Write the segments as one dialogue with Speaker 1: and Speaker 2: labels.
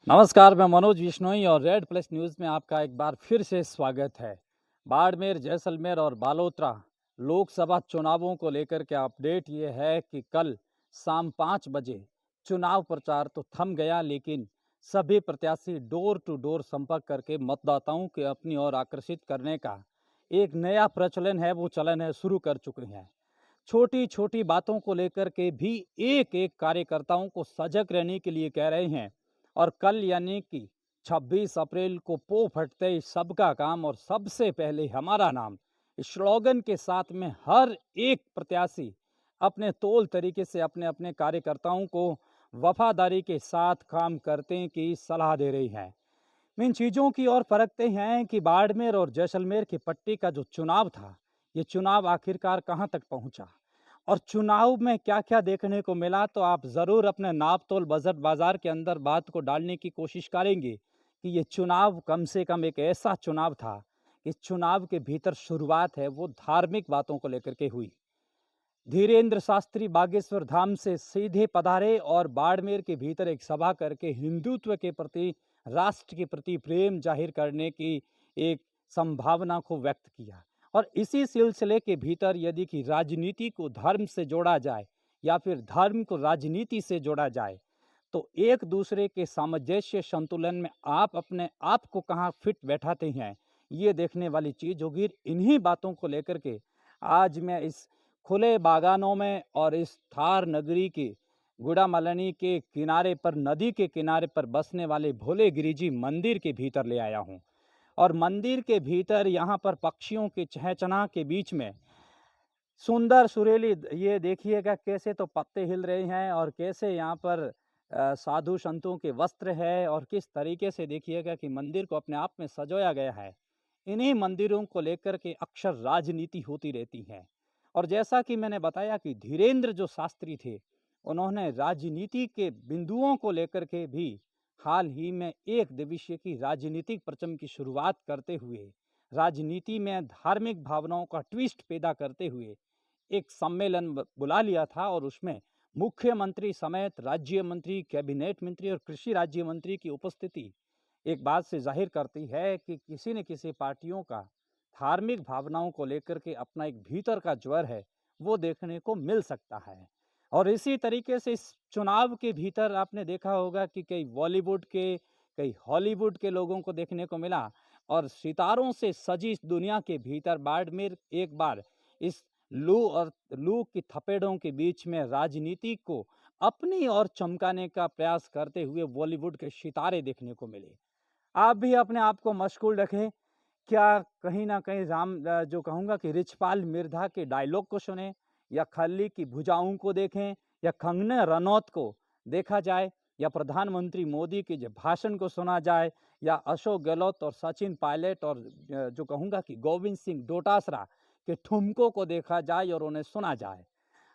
Speaker 1: नमस्कार, मैं मनोज विश्नोई और रेड प्लस न्यूज़ में आपका एक बार फिर से स्वागत है। बाड़मेर, जैसलमेर और बालोतरा लोकसभा चुनावों को लेकर के अपडेट ये है कि कल शाम 5 बजे चुनाव प्रचार तो थम गया, लेकिन सभी प्रत्याशी डोर टू डोर संपर्क करके मतदाताओं के अपनी ओर आकर्षित करने का एक नया प्रचलन है, वो चलन है, शुरू कर चुके हैं। छोटी छोटी बातों को लेकर के भी एक एक कार्यकर्ताओं को सजग रहने के लिए कह रहे हैं। और कल यानी कि 26 अप्रैल को पो फटते ही सबका काम और सबसे पहले हमारा नाम इस स्लोगन के साथ में हर एक प्रत्याशी अपने तौल तरीके से अपने अपने कार्यकर्ताओं को वफादारी के साथ काम करने की सलाह दे रही है। इन चीज़ों की ओर परखते हैं कि बाड़मेर और जैसलमेर की पट्टी का जो चुनाव था, ये चुनाव आखिरकार कहाँ तक पहुँचा और चुनाव में क्या-क्या देखने को मिला। तो आप ज़रूर अपने नाप-तोल बजट बाज़ार के अंदर बात को डालने की कोशिश करेंगे कि ये चुनाव कम से कम एक ऐसा चुनाव था, इस चुनाव के भीतर शुरुआत है वो धार्मिक बातों को लेकर के हुई। धीरेन्द्र शास्त्री बागेश्वर धाम से सीधे पधारे और बाड़मेर के भीतर एक सभा करके हिंदुत्व के प्रति, राष्ट्र के प्रति प्रेम जाहिर करने की एक संभावना को व्यक्त किया। और इसी सिलसिले के भीतर यदि कि राजनीति को धर्म से जोड़ा जाए या फिर धर्म को राजनीति से जोड़ा जाए, तो एक दूसरे के सामंजस्य संतुलन में आप अपने आप को कहाँ फिट बैठाते हैं, ये देखने वाली चीज़ होगी। इन्हीं बातों को लेकर के आज मैं इस खुले बागानों में और इस थार नगरी के गुड़ामलनी के किनारे पर, नदी के किनारे पर बसने वाले भोले गिरिजी मंदिर के भीतर ले आया हूँ। और मंदिर के भीतर यहाँ पर पक्षियों के चहचहा के बीच में सुंदर सुरीली, ये देखिएगा कैसे तो पत्ते हिल रहे हैं और कैसे यहाँ पर साधु संतों के वस्त्र है और किस तरीके से देखिएगा कि मंदिर को अपने आप में सजाया गया है। इन्हीं मंदिरों को लेकर के अक्सर राजनीति होती रहती है। और जैसा कि मैंने बताया कि धीरेन्द्र जो शास्त्री थे, उन्होंने राजनीति के बिंदुओं को लेकर के भी हाल ही में एक दिवसीय की राजनीतिक परचम की शुरुआत करते हुए, राजनीति में धार्मिक भावनाओं का ट्विस्ट पैदा करते हुए एक सम्मेलन बुला लिया था। और उसमें मुख्यमंत्री समेत राज्य मंत्री, कैबिनेट मंत्री और कृषि राज्य मंत्री की उपस्थिति एक बात से जाहिर करती है कि किसी न किसी पार्टियों का धार्मिक भावनाओं को लेकर के अपना एक भीतर का ज्वर है, वो देखने को मिल सकता है। और इसी तरीके से इस चुनाव के भीतर आपने देखा होगा कि कई बॉलीवुड के, कई हॉलीवुड के लोगों को देखने को मिला। और सितारों से सजी इस दुनिया के भीतर बाड़मेर एक बार इस लू की थपेड़ों के बीच में राजनीति को अपनी ओर चमकाने का प्रयास करते हुए बॉलीवुड के सितारे देखने को मिले। आप भी अपने आप को मशगूल रखें। क्या कहीं न कहीं जो कहूँगा कि रिचपाल मिर्धा के डायलॉग को सुनें, या खल्ली की भुजाओं को देखें, या कंगना रनौत को देखा जाए, या प्रधानमंत्री मोदी के जो भाषण को सुना जाए, या अशोक गहलोत और सचिन पायलट और जो कहूँगा कि गोविंद सिंह डोटासरा के ठुमकों को देखा जाए और उन्हें सुना जाए।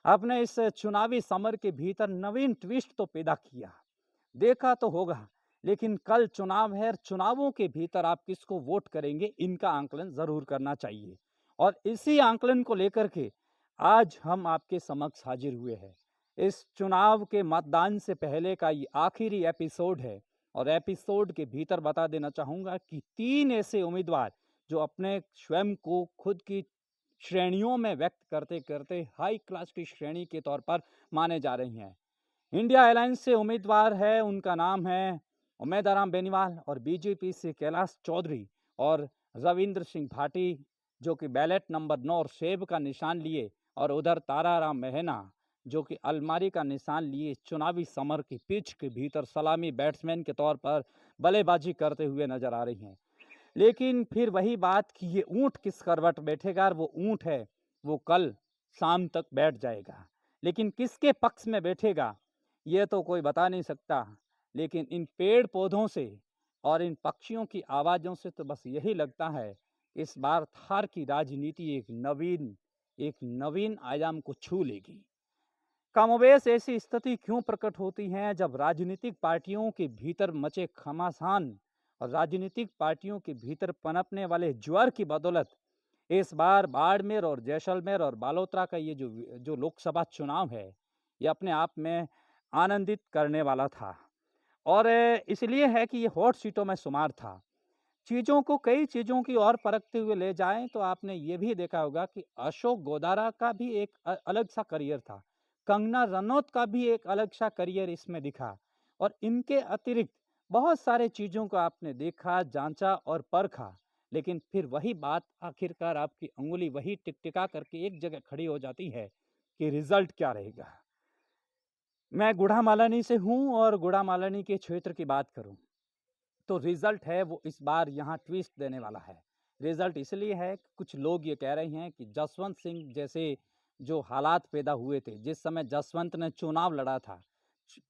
Speaker 1: आपने इस चुनावी समर के भीतर नवीन ट्विस्ट तो पैदा किया, देखा तो होगा, लेकिन कल चुनाव है। चुनावों के भीतर आप किसको वोट करेंगे, इनका आंकलन ज़रूर करना चाहिए। और इसी आंकलन को लेकर के आज हम आपके समक्ष हाजिर हुए हैं। इस चुनाव के मतदान से पहले का ये आखिरी एपिसोड है। और एपिसोड के भीतर बता देना चाहूँगा कि 3 ऐसे उम्मीदवार जो अपने स्वयं को खुद की श्रेणियों में व्यक्त करते करते हाई क्लास की श्रेणी के तौर पर माने जा रही हैं। इंडिया अलायंस से उम्मीदवार है, उनका नाम है उमेद आराम बेनीवाल, और बीजेपी से कैलाश चौधरी और रविंद्र सिंह भाटी, जो कि बैलेट नंबर 9 और सेब का निशान लिए, और उधर ताराराम महना जो कि अलमारी का निशान लिए चुनावी समर की पिच के भीतर सलामी बैट्समैन के तौर पर बल्लेबाजी करते हुए नजर आ रही हैं। लेकिन फिर वही बात कि ये ऊँट किस करवट बैठेगा, और वो ऊँट है वो कल शाम तक बैठ जाएगा। लेकिन किसके पक्ष में बैठेगा ये तो कोई बता नहीं सकता। लेकिन इन पेड़ पौधों से और इन पक्षियों की आवाज़ों से तो बस यही लगता है, इस बार थार की राजनीति एक नवीन आयाम को छू लेगी। कमोबेश ऐसी स्थिति क्यों प्रकट होती है जब राजनीतिक पार्टियों के भीतर मचे घमासान और राजनीतिक पार्टियों के भीतर पनपने वाले ज्वार की बदौलत इस बार बाड़मेर और जैसलमेर और बालोतरा का ये जो जो लोकसभा चुनाव है, ये अपने आप में आनंदित करने वाला था। और इसलिए है कि ये हॉट सीटों में शुमार था। चीज़ों को कई चीज़ों की ओर परखते हुए ले जाएँ तो आपने ये भी देखा होगा कि अशोक गोदारा का भी एक अलग-सा करियर था। कंगना रनौत का भी एक अलग-सा करियर इसमें दिखा और इनके अतिरिक्त बहुत सारे चीज़ों को आपने देखा, जाँचा और परखा। लेकिन फिर वही बात आखिरकार आपकी उँगली वही टिक-टिका करके एक जगह खड़ी हो जाती है कि रिज़ल्ट क्या रहेगा? मैं गुढ़ामालानी से हूँ और गुढ़ामालानी के क्षेत्र की बात करूँ तो रिज़ल्ट है वो इस बार यहाँ ट्विस्ट देने वाला है। रिज़ल्ट इसलिए है कि कुछ लोग ये कह रहे हैं कि जसवंत सिंह जैसे जो हालात पैदा हुए थे, जिस समय जसवंत ने चुनाव लड़ा था,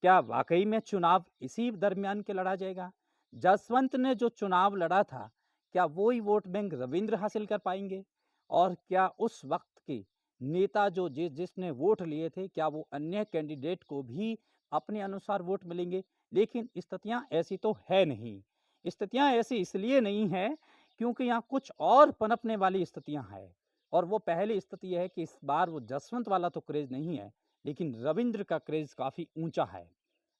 Speaker 1: क्या वाक़ई में चुनाव इसी दरमियान के लड़ा जाएगा? जसवंत ने जो चुनाव लड़ा था, क्या वो ही वोट बैंक रविंद्र हासिल कर पाएँगे? और क्या उस वक़्त के नेता जो जिसने वोट लिए थे, क्या वो अन्य कैंडिडेट को भी अपने अनुसार वोट मिलेंगे? लेकिन स्थितियाँ ऐसी तो है नहीं। स्थितियाँ ऐसी इसलिए नहीं है क्योंकि यहाँ कुछ और पनपने वाली स्थितियाँ हैं और वो पहली स्थिति ये है कि इस बार वो जसवंत वाला तो क्रेज़ नहीं है, लेकिन रविंद्र का क्रेज़ काफ़ी ऊँचा है।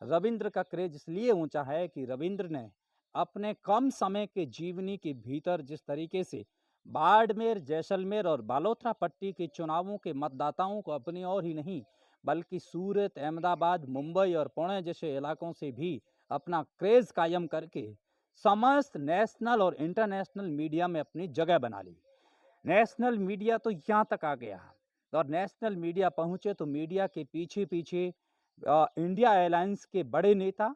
Speaker 1: रविंद्र का क्रेज़ इसलिए ऊँचा है कि रविंद्र ने अपने कम समय के जीवनी के भीतर जिस तरीके से बाड़मेर, जैसलमेर और बालोतरा पट्टी के चुनावों के मतदाताओं को अपनी ओर ही नहीं, बल्कि सूरत, अहमदाबाद, मुंबई और पुणे जैसे इलाकों से भी अपना क्रेज़ कायम करके समस्त नेशनल और इंटरनेशनल मीडिया में अपनी जगह बना ली। नेशनल मीडिया तो यहाँ तक आ गया और नेशनल मीडिया पहुँचे तो मीडिया के पीछे-पीछे इंडिया अलायंस के बड़े नेता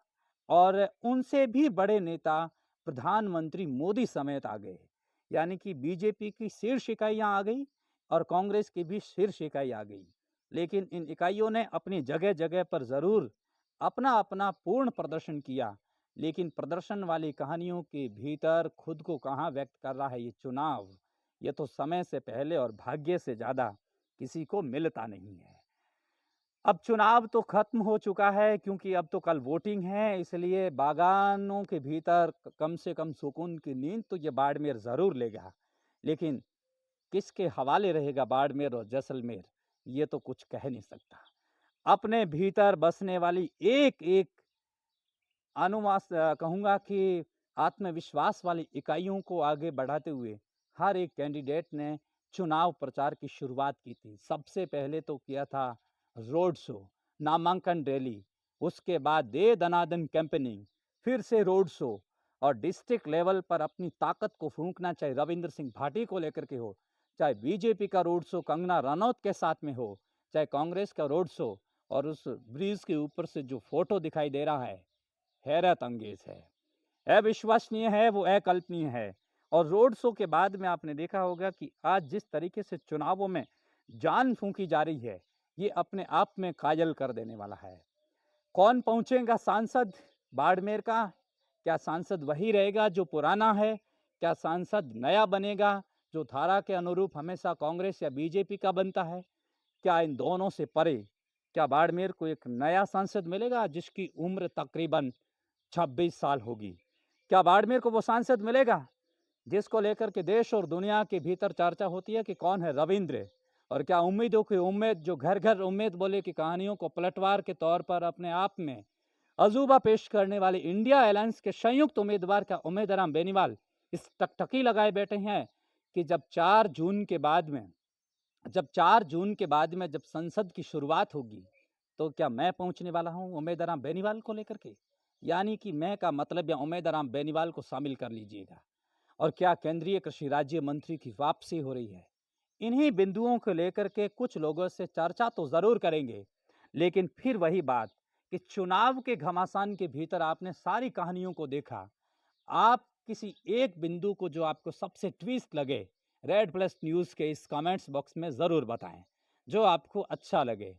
Speaker 1: और उनसे भी बड़े नेता प्रधानमंत्री मोदी समेत आ गए। यानी कि बीजेपी की शीर्ष इकाइयाँ आ गई और कांग्रेस की भी शीर्ष इकाई आ गई। लेकिन इन इकाइयों ने अपनी जगह-जगह पर ज़रूर अपना-अपना पूर्ण प्रदर्शन किया। लेकिन प्रदर्शन वाली कहानियों के भीतर खुद को कहाँ व्यक्त कर रहा है ये चुनाव, ये तो समय से पहले और भाग्य से ज़्यादा किसी को मिलता नहीं है। अब चुनाव तो खत्म हो चुका है क्योंकि अब तो कल वोटिंग है, इसलिए बागानों के भीतर कम से कम सुकून की नींद तो ये बाड़मेर ज़रूर लेगा। लेकिन किसके हवाले रहेगा बाड़मेर और जैसलमेर, ये तो कुछ कह नहीं सकता। अपने भीतर बसने वाली एक-एक कहूँगा कि आत्मविश्वास वाली इकाइयों को आगे बढ़ाते हुए हर एक कैंडिडेट ने चुनाव प्रचार की शुरुआत की थी। सबसे पहले तो किया था रोड शो, नामांकन रैली, उसके बाद दे दनादन कैंपेनिंग, फिर से रोड शो और डिस्ट्रिक्ट लेवल पर अपनी ताकत को फूंकना, चाहे रविंद्र सिंह भाटी को लेकर के हो, चाहे बीजेपी का रोड शो कंगना रनौत के साथ में हो, चाहे कांग्रेस का रोड शो और उस ब्रिज के ऊपर से जो फोटो दिखाई दे रहा है, हैरत अंगेज है, अविश्वसनीय है, वो अकल्पनीय है। और रोड शो के बाद में आपने देखा होगा कि आज जिस तरीके से चुनावों में जान फूंकी जा रही है, ये अपने आप में कायल कर देने वाला है। कौन पहुंचेगा सांसद बाड़मेर का? क्या सांसद वही रहेगा जो पुराना है? क्या सांसद नया बनेगा जो धारा के अनुरूप हमेशा कांग्रेस या बीजेपी का बनता है? क्या इन दोनों से परे, क्या बाड़मेर को एक नया सांसद मिलेगा जिसकी उम्र तकरीबन 26 साल होगी? क्या बाड़मेर को वो सांसद मिलेगा जिसको लेकर के देश और दुनिया के भीतर चर्चा होती है कि कौन है रविंद्र? और क्या उम्मीदों की उम्मीद जो घर-घर उम्मीद बोले की कहानियों को पलटवार के तौर पर अपने आप में अजूबा पेश करने वाले इंडिया अलायंस के संयुक्त उम्मीदवार का उम्मीदराम बेनीवाल इस टकटकी लगाए बैठे हैं कि जब 4 जून के बाद में जब संसद की शुरुआत होगी, तो क्या मैं पहुंचने वाला हूं उम्मीदराम बेनीवाल को लेकर के? यानी कि मैं का मतलब या उम्मीदराम बेनीवाल को शामिल कर लीजिएगा। और क्या केंद्रीय कृषि राज्य मंत्री की वापसी हो रही है? इन्हीं बिंदुओं को लेकर के कुछ लोगों से चर्चा तो ज़रूर करेंगे, लेकिन फिर वही बात कि चुनाव के घमासान के भीतर आपने सारी कहानियों को देखा। आप किसी एक बिंदु को जो आपको सबसे ट्विस्ट लगे, रेड प्लस न्यूज़ के इस कमेंट्स बॉक्स में ज़रूर बताएं, जो आपको अच्छा लगे।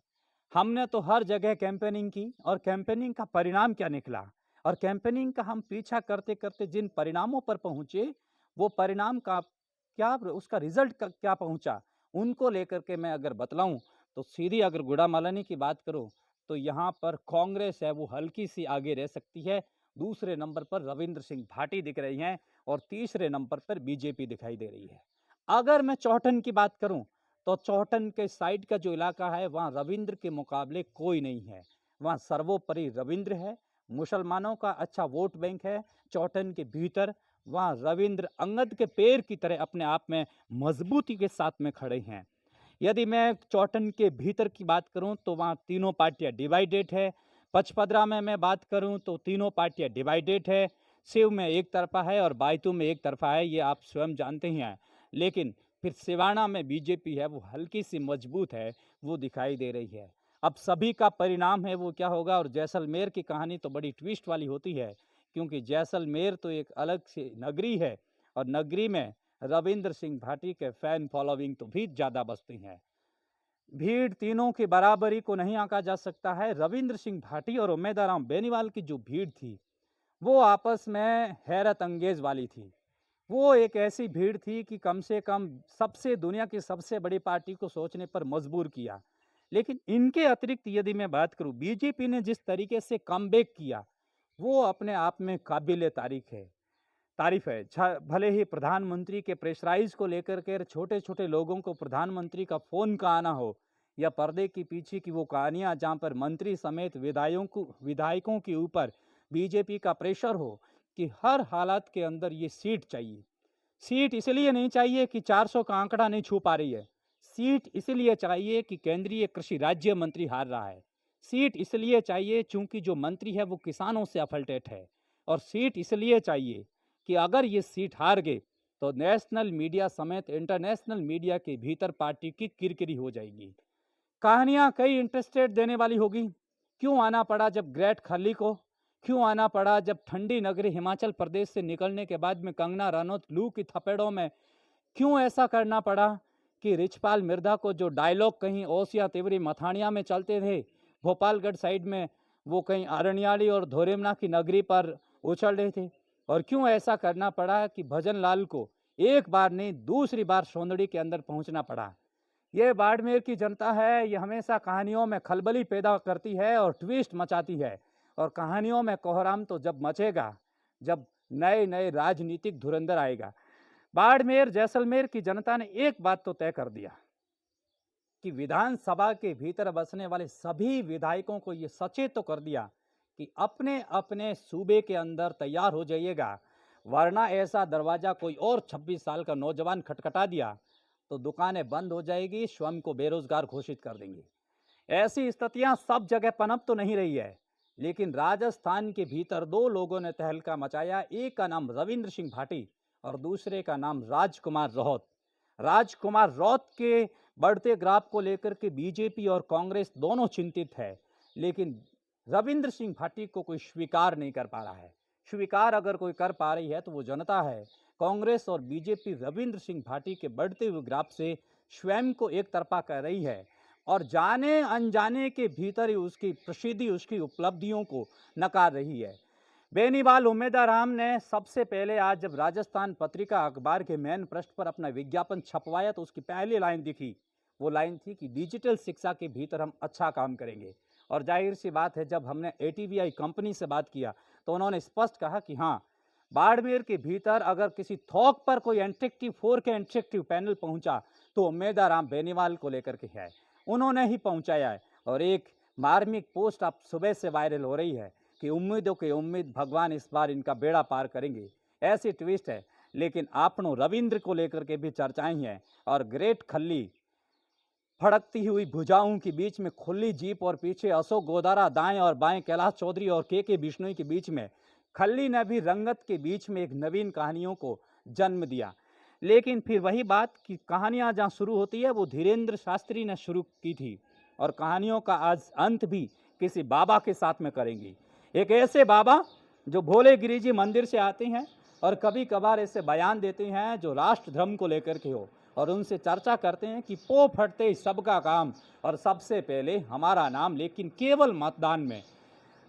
Speaker 1: हमने तो हर जगह कैंपेनिंग की और कैंपेनिंग का परिणाम क्या निकला और कैंपेनिंग का हम पीछा करते-करते जिन परिणामों पर पहुँचे, वो परिणाम का क्या उसका रिज़ल्ट क क्या पहुँचा, उनको लेकर के मैं अगर बतलाऊँ, तो सीधी अगर गुड़ामालानी की बात करूँ, तो यहाँ पर कांग्रेस है वो हल्की-सी आगे रह सकती है। दूसरे नंबर पर रविंद्र सिंह भाटी दिख रही हैं और तीसरे नंबर पर बीजेपी दिखाई दे रही है। अगर मैं चौहटन की बात करूँ, तो चौहटन के साइड का जो इलाका है, वहाँ रविंद्र के मुकाबले कोई नहीं है। वहाँ सर्वोपरि रविंद्र है मुसलमानों का अच्छा वोट बैंक है चौटन के भीतर। वहाँ रविंद्र अंगद के पैर की तरह अपने आप में मजबूती के साथ में खड़े हैं। यदि मैं चौटन के भीतर की बात करूं तो वहाँ तीनों पार्टियां डिवाइडेड है। पचपदरा में मैं बात करूं तो तीनों पार्टियां डिवाइडेड है। शिव में एक तरफा है और बायतू में एक तरफा है, ये आप स्वयं जानते ही हैं। लेकिन फिर सिवाना में बीजेपी है, वो हल्की सी मजबूत है, वो दिखाई दे रही है। अब सभी का परिणाम है वो क्या होगा। और जैसलमेर की कहानी तो बड़ी ट्विस्ट वाली होती है, क्योंकि जैसलमेर तो एक अलग सी नगरी है और नगरी में रविंद्र सिंह भाटी के फैन फॉलोइंग तो भी ज़्यादा बसती हैं। भीड़ तीनों की बराबरी को नहीं आंका जा सकता है। रविंद्र सिंह भाटी और उम्मेदाराम बेनीवाल की जो भीड़ थी वो आपस में हैरत अंगेज वाली थी। वो एक ऐसी भीड़ थी कि कम से कम सबसे दुनिया की सबसे बड़ी पार्टी को सोचने पर मजबूर किया। लेकिन इनके अतिरिक्त यदि मैं बात करूं, बीजेपी ने जिस तरीके से कमबैक किया वो अपने आप में काबिल तारीफ है। भले ही प्रधानमंत्री के प्रेशराइज को लेकर के छोटे छोटे लोगों को प्रधानमंत्री का फोन का आना हो, या पर्दे के पीछे की वो कहानियां जहां पर मंत्री समेत विधायकों के ऊपर बीजेपी का प्रेशर हो कि हर हालात के अंदर ये सीट चाहिए। सीट इसलिए नहीं चाहिए कि 400 का आंकड़ा नहीं छू पा रही है। सीट इसलिए चाहिए कि केंद्रीय कृषि राज्य मंत्री हार रहा है। सीट इसलिए चाहिए चूंकि जो मंत्री है वो किसानों से अफलटेट है। और सीट इसलिए चाहिए कि अगर ये सीट हार गए तो नेशनल मीडिया समेत इंटरनेशनल मीडिया के भीतर पार्टी की किरकिरी हो जाएगी। कहानियां कई इंटरेस्टेड देने वाली होगी। क्यों आना पड़ा जब ग्रेट खली को, क्यों आना पड़ा जब ठंडी नगरी हिमाचल प्रदेश से निकलने के बाद में कंगना रनौत लू की थपेड़ों में, क्यों ऐसा करना पड़ा कि रिचपाल मिर्धा को जो डायलॉग कहीं ओसिया तिवरी मथानिया में चलते थे, भोपालगढ़ साइड में वो कहीं अरनियाड़ी और धोरेमना की नगरी पर उछल रहे थे। और क्यों ऐसा करना पड़ा कि भजन लाल को एक बार नहीं दूसरी बार सोंदड़ी के अंदर पहुंचना पड़ा। ये बाड़मेर की जनता है, ये हमेशा कहानियों में खलबली पैदा करती है और ट्विस्ट मचाती है। और कहानियों में कोहराम तो जब मचेगा जब नए नए राजनीतिक धुरंधर आएगा। बाड़मेर जैसलमेर की जनता ने एक बात तो तय कर दिया कि विधानसभा के भीतर बसने वाले सभी विधायकों को ये सचेत तो कर दिया कि अपने अपने सूबे के अंदर तैयार हो जाइएगा, वरना ऐसा दरवाजा कोई और 26 साल का नौजवान खटखटा दिया तो दुकानें बंद हो जाएगी, स्वयं को बेरोजगार घोषित कर देंगे। ऐसी स्थितियां सब जगह पनप तो नहीं रही है, लेकिन राजस्थान के भीतर दो लोगों ने तहलका मचाया। एक का नाम रविंद्र सिंह भाटी और दूसरे का नाम राजकुमार रौत। राजकुमार रौत के बढ़ते ग्राफ को लेकर के बीजेपी और कांग्रेस दोनों चिंतित है, लेकिन रविंद्र सिंह भाटी को कोई स्वीकार नहीं कर पा रहा है। स्वीकार अगर कोई कर पा रही है तो वो जनता है। कांग्रेस और बीजेपी रविंद्र सिंह भाटी के बढ़ते हुए ग्राफ से स्वयं को एक तरफा कर रही है और जाने अनजाने के भीतर ही उसकी प्रसिद्धि, उसकी उपलब्धियों को नकार रही है। बेनीवाल उम्मेदाराम ने सबसे पहले आज जब राजस्थान पत्रिका अखबार के मेन पृष्ठ पर अपना विज्ञापन छपवाया तो उसकी पहली लाइन दिखी। वो लाइन थी कि डिजिटल शिक्षा के भीतर हम अच्छा काम करेंगे। और जाहिर सी बात है, जब हमने एटीवीआई कंपनी से बात किया तो उन्होंने स्पष्ट कहा कि हाँ, बाड़मेर के भीतर अगर किसी थोक पर कोई इंटरेक्टिव 4K इंटरेक्टिव पैनल पहुंचा तो उम्मेदाराम बेनीवाल को लेकर के है, उन्होंने ही पहुंचाया है। और एक मार्मिक पोस्ट अब सुबह से वायरल हो रही है कि उम्मीदों की उम्मीद, भगवान इस बार इनका बेड़ा पार करेंगे, ऐसी ट्विस्ट है। लेकिन आपनो रविंद्र को लेकर के भी चर्चाएं हैं। और ग्रेट खल्ली फड़कती हुई भुजाओं के बीच में खुली जीप और पीछे अशोक गोदारा दाएं और बाएं, कैलाश चौधरी और के बिश्नोई के बीच में, खल्ली ने भी रंगत के बीच में एक नवीन कहानियों को जन्म दिया। लेकिन फिर वही बात कि कहानियां जहां शुरू होती है वो धीरेन्द्र शास्त्री ने शुरू की थी और कहानियों का आज अंत भी किसी बाबा के साथ में करेंगी। एक ऐसे बाबा जो भोले गिरी जी मंदिर से आते हैं और कभी कभार ऐसे बयान देते हैं जो राष्ट्र धर्म को लेकर के हो, और उनसे चर्चा करते हैं कि पो फटते सबका काम और सबसे पहले हमारा नाम, लेकिन केवल मतदान में।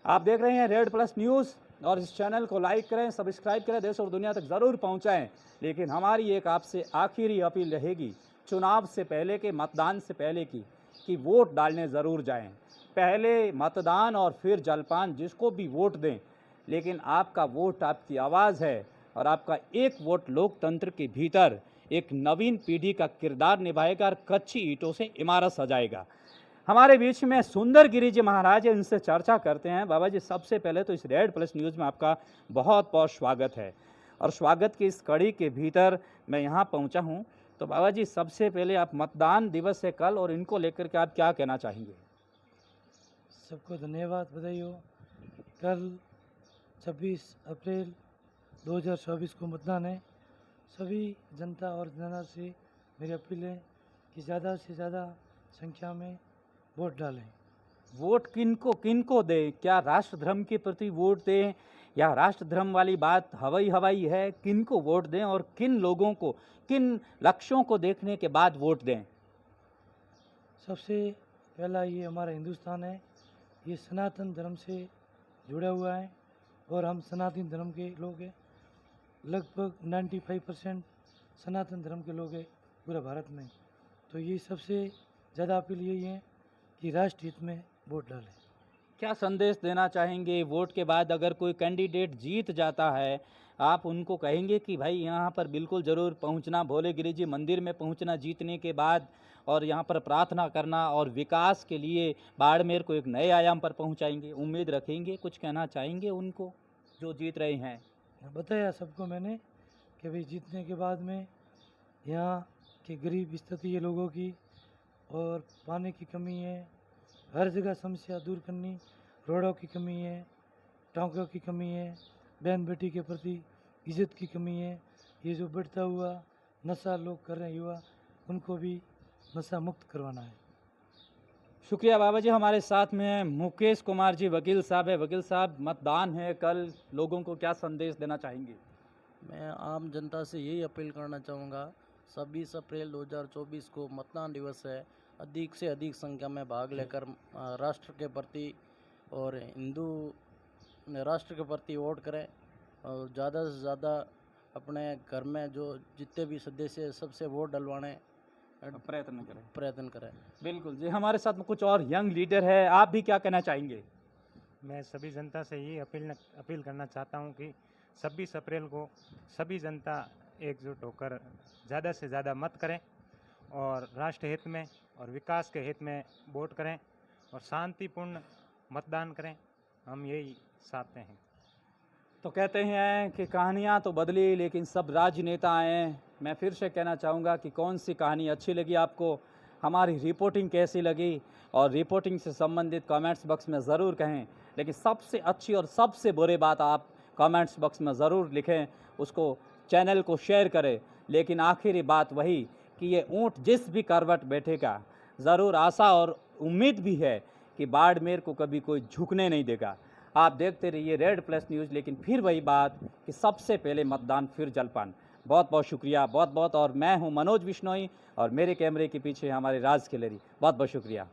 Speaker 1: आप देख रहे हैं रेड प्लस न्यूज़ और इस चैनल को लाइक करें, सब्सक्राइब करें, देश और दुनिया तक ज़रूर पहुंचाएं। लेकिन हमारी एक आपसे आखिरी अपील रहेगी चुनाव से पहले के, मतदान से पहले की, कि वोट डालने ज़रूर जाएं। पहले मतदान और फिर जलपान, जिसको भी वोट दें, लेकिन आपका वोट आपकी आवाज़ है और आपका एक वोट लोकतंत्र के भीतर एक नवीन पीढ़ी का किरदार निभाएगा और कच्ची ईंटों से इमारत सजाएगा। हमारे बीच में सुंदर गिरी जी महाराज है, इनसे चर्चा करते हैं। बाबा जी, सबसे पहले तो इस रेड प्लस न्यूज़ में आपका बहुत बहुत स्वागत है और स्वागत की इस कड़ी के भीतर मैं यहाँ पहुँचा हूँ। तो बाबा जी, सबसे पहले आप मतदान दिवस है कल और इनको लेकर के आप क्या कहना चाहेंगे?
Speaker 2: सबको धन्यवाद, बधाई हो। कल 26 अप्रैल 2024 को मतदान है। सभी जनता और जनार्दन से मेरी अपील है कि ज़्यादा से ज़्यादा संख्या में वोट डालें।
Speaker 1: वोट किनको किनको दें? क्या राष्ट्र धर्म के प्रति वोट दें या राष्ट्र धर्म वाली बात हवाई हवाई है? किनको वोट दें और किन लोगों को, किन लक्ष्यों को देखने के बाद वोट दें?
Speaker 2: सबसे पहला ये हमारा हिंदुस्तान है, ये सनातन धर्म से जुड़ा हुआ है और हम सनातन धर्म के लोग हैं। लगभग 95% सनातन धर्म के लोग हैं पूरा भारत में। तो ये सबसे ज़्यादा अपील यही है कि राष्ट्र हित में वोट डालें।
Speaker 1: क्या संदेश देना चाहेंगे? वोट के बाद अगर कोई कैंडिडेट जीत जाता है, आप उनको कहेंगे कि भाई यहाँ पर बिल्कुल ज़रूर पहुँचना, भोलेगिरी जी मंदिर में पहुँचना जीतने के बाद और यहाँ पर प्रार्थना करना और विकास के लिए बाड़मेर को एक नए आयाम पर पहुँचाएंगे, उम्मीद रखेंगे? कुछ कहना चाहेंगे उनको जो जीत रहे हैं?
Speaker 2: बताया सबको मैंने कि भाई जीतने के बाद में यहाँ के गरीब स्थिति है लोगों की और पानी की कमी है, हर जगह समस्या दूर करनी, रोडों की कमी है, टाँकों की कमी है, बहन बेटी के प्रति इज्जत की कमी है। ये जो बढ़ता हुआ नशा लोग कर रहे हैं युवा, उनको भी नशा मुक्त करवाना है।
Speaker 1: शुक्रिया बाबा जी। हमारे साथ में मुकेश कुमार जी वकील साहब है। वकील साहब, मतदान है कल, लोगों को क्या संदेश देना चाहेंगे?
Speaker 3: मैं आम जनता से यही अपील करना चाहूँगा, 26 अप्रैल 2024 को मतदान दिवस है। अधिक से अधिक संख्या में भाग लेकर राष्ट्र के प्रति और हिंदू राष्ट्र के प्रति वोट करें और ज़्यादा से ज़्यादा अपने घर में जो जितने भी सदस्य हैं सबसे वोट डलवाने प्रयत्न करें।
Speaker 1: बिल्कुल जी। हमारे साथ में कुछ और यंग लीडर है, आप भी क्या कहना चाहेंगे?
Speaker 4: मैं सभी जनता से ये अपील करना चाहता हूँ कि 26 अप्रैल को सभी जनता एकजुट होकर ज़्यादा से ज़्यादा मत करें और राष्ट्र हित में और विकास के हित में वोट करें और शांतिपूर्ण मतदान करें। हम यही चाहते हैं।
Speaker 1: तो कहते हैं कि कहानियाँ तो बदली लेकिन सब राजनेता आए। मैं फिर से कहना चाहूँगा कि कौन सी कहानी अच्छी लगी आपको, हमारी रिपोर्टिंग कैसी लगी, और रिपोर्टिंग से संबंधित कमेंट्स बॉक्स में ज़रूर कहें। लेकिन सबसे अच्छी और सबसे बुरी बात आप कमेंट्स बॉक्स में ज़रूर लिखें, उसको चैनल को शेयर करें। लेकिन आखिरी बात वही कि ये ऊँट जिस भी करवट बैठेगा, ज़रूर आशा और उम्मीद भी है कि बाड़मेर को कभी कोई झुकने नहीं देगा। आप देखते रहिए रेड प्लस न्यूज़। लेकिन फिर वही बात कि सबसे पहले मतदान फिर जलपान। बहुत बहुत शुक्रिया, बहुत बहुत। और मैं हूं मनोज बिश्नोई और मेरे कैमरे के पीछे हमारे राज खिलेरी। बहुत बहुत शुक्रिया।